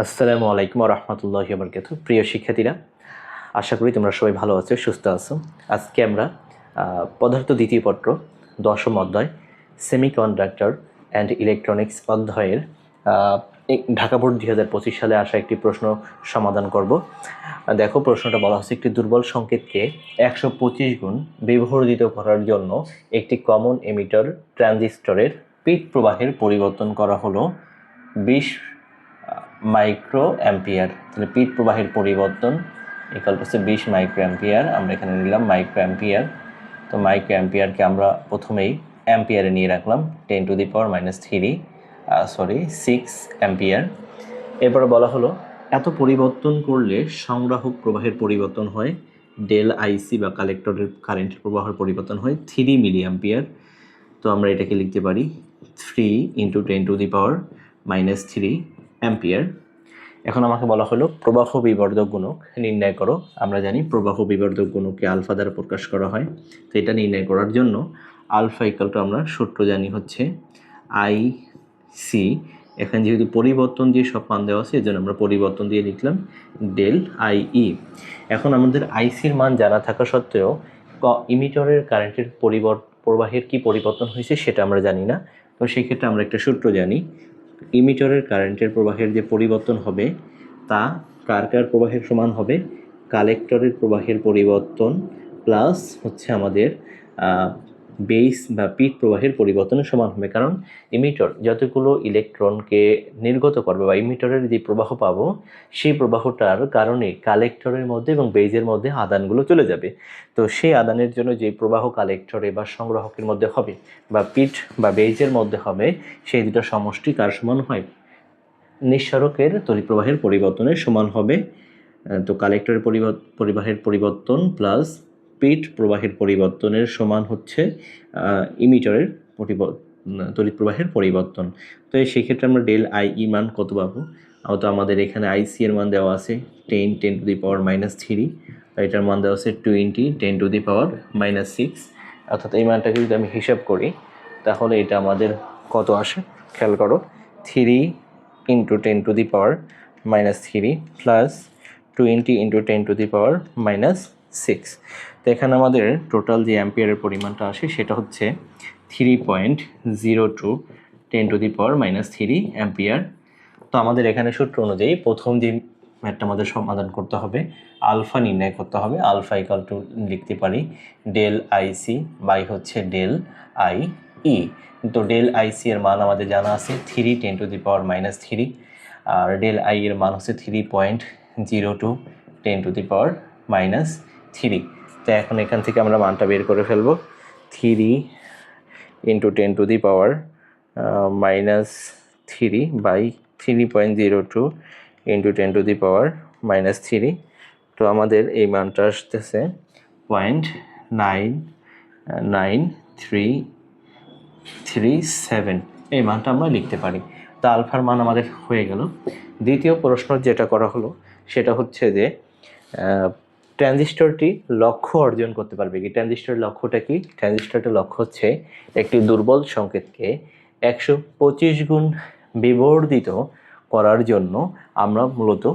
আসসালামু আলাইকুম ওয়া রাহমাতুল্লাহি ওয়া বারাকাতুহু। প্রিয় শিক্ষার্থীরা, আশা করি তোমরা সবাই ভালো আছো, সুস্থ আছো। আজকে আমরা পদার্থ দ্বিতীয় পত্র ১০ম অধ্যায় সেমিকন্ডাক্টর অ্যান্ড ইলেকট্রনিক্স অধ্যায়ের ঢাকা বোর্ড ২০২৫ সালে আসা একটি প্রশ্ন সমাধান করব। দেখো, প্রশ্নটা বলা হচ্ছে একটি দুর্বল সংকেতকে ১২৫ গুণ বিবর্ধিত করার জন্য একটি কমন এমিটার ট্রানজিস্টরের পিট প্রবাহের পরিবর্তন করা হলো ২০ মাইক্রো অ্যাম্পিয়ার। তাহলে পিট প্রবাহের পরিবর্তন ইকুয়াল হচ্ছে ২০ মাইক্রো অ্যাম্পিয়ার। আমরা এখানে নিলাম মাইক্রো অ্যাম্পিয়ার। তো মাইক্রো অ্যাম্পিয়ারকে আমরা প্রথমেই অ্যাম্পিয়ারে নিয়ে রাখলাম 10⁻⁻6 অ্যাম্পিয়ার। এরপরে বলা হলো এত পরিবর্তন করলে সংগ্রাহক প্রবাহের পরিবর্তন হয় ডেল আইসি বা কালেক্টরের কারেন্টের প্রবাহের পরিবর্তন হয় 3 মিলি অ্যাম্পিয়ার। তো আমরা এটাকে লিখতে পারি 3 × 10⁻³ অ্যাম্পিয়ার। এখন আমাকে বলা হলো প্রবাহ বিবর্ধক গুণক নির্ণয় করো। আমরা জানি প্রবাহ বিবর্ধক গুণককে আলফা দ্বারা প্রকাশ করা হয়। তো এটা নির্ণয় করার জন্য আলফা ইকুয়াল টু আমরা সূত্র জানি হচ্ছে আই সি। এখানে যেহেতু পরিবর্তন দিয়ে সব মান দেওয়া আছে, এই জন্য আমরা পরিবর্তন দিয়ে লিখলাম ডেল আই ই। এখন আমাদের আইসির মান জানা থাকা সত্ত্বেও ইমিটরের কারেন্টের প্রবাহের কি পরিবর্তন হয়েছে সেটা আমরা জানি না। তো সেই ক্ষেত্রে আমরা একটা সূত্র জানি, ইমিটরের কারেন্টের প্রবাহের যে পরিবর্তন হবে তা কার প্রবাহের সমান হবে, কালেক্টরের প্রবাহের পরিবর্তন প্লাস হচ্ছে আমাদের বেস বা পিট প্রবাহের পরিবর্তনের সমান হবে। কারণ ইমিটর যতগুলো ইলেকট্রনকে নির্গত করবে বা ইমিটরের যে প্রবাহ পাবো সেই প্রবাহটার কারণে কালেক্টরের মধ্যে এবং বেজের মধ্যে আদানগুলো চলে যাবে। তো সেই আদানের জন্য যে প্রবাহ কালেক্টরে বা সংগ্রাহকের মধ্যে হবে বা পিট বা বেজের মধ্যে হবে, সেই দুটো সমষ্টি কার সমান হয়, নিঃসারকের তড়িৎ প্রবাহের পরিবর্তনের সমান হবে। তো কালেক্টরের প্রবাহের পরিবর্তন প্লাস পিট প্রবাহের পরিবর্তনের সমান হচ্ছে ইমিটরের তড়িৎ প্রবাহের পরিবর্তন। তো সেই ক্ষেত্রে আমরা ডেল আই ই মান কত পাবো? তো আমাদের এখানে আইসি এর মান দেওয়া আছে 10⁻⁻³ এটার মান দেওয়া আছে 20 10⁻⁻6। অর্থাৎ এই মানটাকে যদি আমি হিসাব করি তাহলে এটা আমাদের কত আসে খেয়াল করো, 3 × 10⁻³ প্লাস 20 × 10⁻⁻6। তো এখানে আমাদের টোটাল যে অ্যাম্পিয়ারের পরিমাণটা আসে সেটা হচ্ছে 3.02 10⁻³ অ্যাম্পিয়ার। তো আমাদের এখানে সূত্র অনুযায়ী প্রথম যে ম্যাথটা আমাদের সমাধান করতে হবে, আলফা নির্ণয় করতে হবে। আলফা ইকুয়াল টু লিখতে পারি ডেল আইসি বাই হচ্ছে ডেল আই ই। তো ডেল আইসি এর মান আমাদের জানা আছে 3 10⁻³ আর ডেল আই এর মান হচ্ছে 3.02 10⁻⁻3। তো এখন এখান থেকে আমরা মানটা বের করে ফেলবো, 3 × 10⁻³ বাই 3.02 × 10⁻⁻3। তো আমাদের এই মানটা আসতেছে 0.99337। এই মানটা আমরা লিখতে পারি। তো আলফার মান আমাদের হয়ে গেল। দ্বিতীয় প্রশ্ন যেটা করা হলো সেটা হচ্ছে যে ট্রানজিস্টরটি লক্ষ্য অর্জন করতে পারবে কি? ট্রানজিস্টরের লক্ষ্যটা কি? ট্রানজিস্টরটির লক্ষ্য হচ্ছে একটি দুর্বল সংকেতকে ১২৫ গুণ বিবর্ধিত করার জন্য আমরা মূলত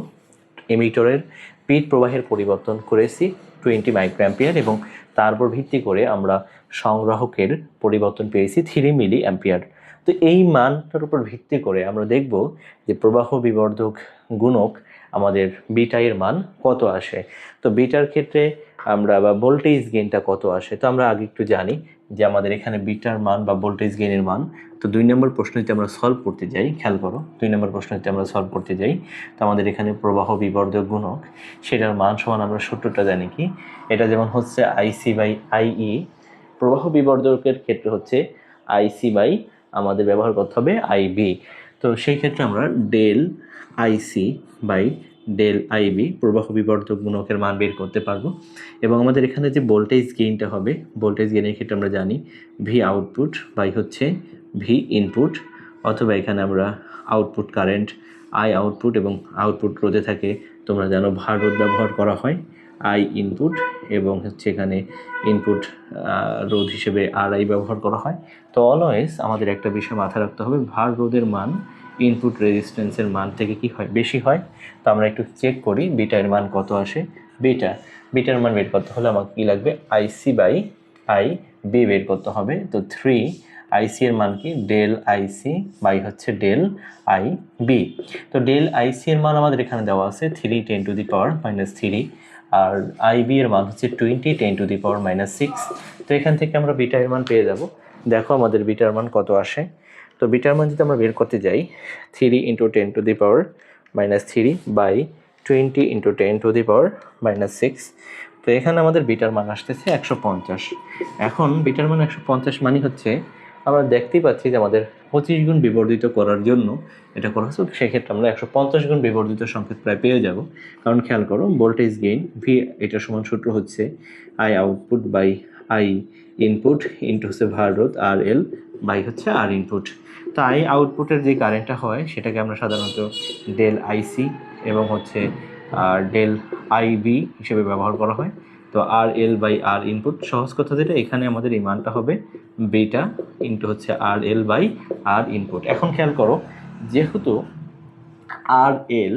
এমিটরের পিট প্রবাহের পরিবর্তন করেছি 20 মাইক্রো অ্যাম্পিয়ার এবং তার উপর ভিত্তি করে আমরা সংগ্রাহকের পরিবর্তন পেয়েছি 3 মিলি অ্যাম্পিয়ার। তো এই মানটার উপর ভিত্তি করে আমরা দেখব যে প্রবাহ বিবর্ধক গুণক আমাদের বিটা এর মান কত আসে। তো বিটার ক্ষেত্রে আমরা বা ভোল্টেজ গেইনটা কত আসে, তো আমরা আগে একটু জানি যে আমাদের এখানে বিটার মান বা ভোল্টেজ গেইনের মান। তো 2 নম্বর প্রশ্নটি আমরা সলভ করতে যাই, খেয়াল করো 2 নম্বর প্রশ্নটি আমরা সলভ করতে যাই। তো আমাদের এখানে প্রবাহ বিবর্ধক গুণক সেটার মান সমান আমরা সূত্রটা জানি কি, এটা যেমন হচ্ছে আইসি বাই আইই, প্রবাহ বিবর্ধকের ক্ষেত্রে হচ্ছে আইসি বাই আমাদের ব্যবহার করতে হবে আইবি। তো সেই ক্ষেত্রে আমরা del IC by del IB প্রবাহ বিবর্ধক গুণকের মান বের করতে পারবো। এবং আমাদের এখানে যে ভোল্টেজ গেইনটা হবে, ভোল্টেজ গেইনের ক্ষেত্রে আমরা জানি ভি আউটপুট বাই হচ্ছে ভি ইনপুট, অথবা এখানে আমরা আউটপুট কারেন্ট আই আউটপুট এবং আউটপুট রোধে থাকে তোমরা জানো ভার রোধ ব্যবহার করা হয় আই ইনপুট, এবং হচ্ছে এখানে ইনপুট রোধ হিসেবে আর আই ব্যবহার করা হয়। তো অলওয়েজ আমাদের একটা বিষয় মাথায় রাখতে হবে, ভার রোধের মান ইনপুট রেজিস্ট্যান্সের মান থেকে কি হয়, বেশি হয়। তো আমরা একটু চেক করি বিটার মান কত আসে। বিটার মান বের করতে হলে আমাকে কী লাগবে, আইসি বাই আই বি বের করতে হবে। তো 3 আইসি এর মান কি, ডেল আইসি বাই হচ্ছে ডেল আই বি। তো ডেল আইসি এর মান আমাদের এখানে দেওয়া আছে 3 × 10⁻³ আর আইবি এর মান হচ্ছে 20 × 10⁻⁶। তো এখান থেকে আমরা বিটার মান পেয়ে যাব। দেখো আমাদের বিটার মান কত আসে। তো বিটার মান যদি আমরা বের করতে যাই 3 × 10⁻³ বাই 20 × 10⁻⁶। তো এখানে আমাদের বিটার মান আসতেছে 150। এখন বিটার মান 150 মানে হচ্ছে আমরা দেখতেই পাচ্ছি যে আমাদের 25 গুণ বিবর্ধিত করার জন্য এটা করা হচ্ছে। সেক্ষেত্রে আমরা 150 গুণ বিবর্ধিত সংকেত প্রায় পেয়ে যাব। কারণ খেয়াল করো ভোল্টেজ গেইন ভি এটা সমান সূত্র হচ্ছে I output by I input into হচ্ছে ভার রোধ আর এল বাই হচ্ছে আর ইনপুট। তো আই আউটপুটের যে কারেন্টটা হয় সেটাকে আমরা সাধারণত ডেল আইসি এবং হচ্ছে ডেল আইবি হিসেবে ব্যবহার করা হয়। তো আর এল বাই আর ইনপুট, সহজ কথা যেটা এখানে আমাদের এই মানটা হবে বিটা ইন্টু হচ্ছে আর এল বাই আর ইনপুট। এখন খেয়াল করো যেহেতু আর এল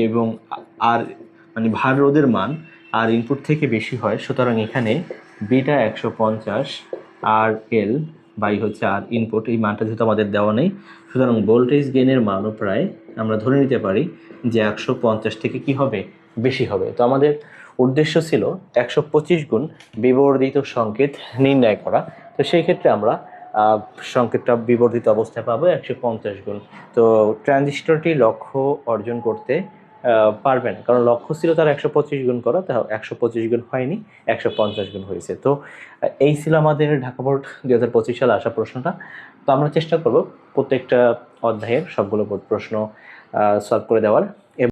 এবং আর মানে ভার রোধের মান আর ইনপুট থেকে বেশি হয়, সুতরাং এখানে বিটা 150 আর এল বাই হচ্ছে আর ইনপুট, এই মানটা যেহেতু আমাদের দেওয়া নেই, সুতরাং ভোল্টেজ গেইনের মানও প্রায় আমরা ধরে নিতে পারি যে 150 থেকে কি হবে, বেশি হবে। তো আমাদের উদ্দেশ্য ছিল 125 গুণ বিবর্ধিত সংকেত নির্ণয় করা। তো সেই ক্ষেত্রে আমরা সংকেতটা বিবর্ধিত অবস্থায় পাবো 150 গুণ। তো ট্রানজিস্টরটি লক্ষ্য অর্জন করতে পারবে না, কারণ লক্ষ্য ছিল তার 125 গুণ করা, তা 125 গুণ হয়নি, 150 গুণ হয়েছে। তো এই ছিল আমাদের ঢাকা বোর্ড 2025 সালে আসা প্রশ্নটা। তো আমরা চেষ্টা করব প্রত্যেকটা অধ্যায়ের সবগুলো প্রশ্ন সলভ করে দেওয়ার।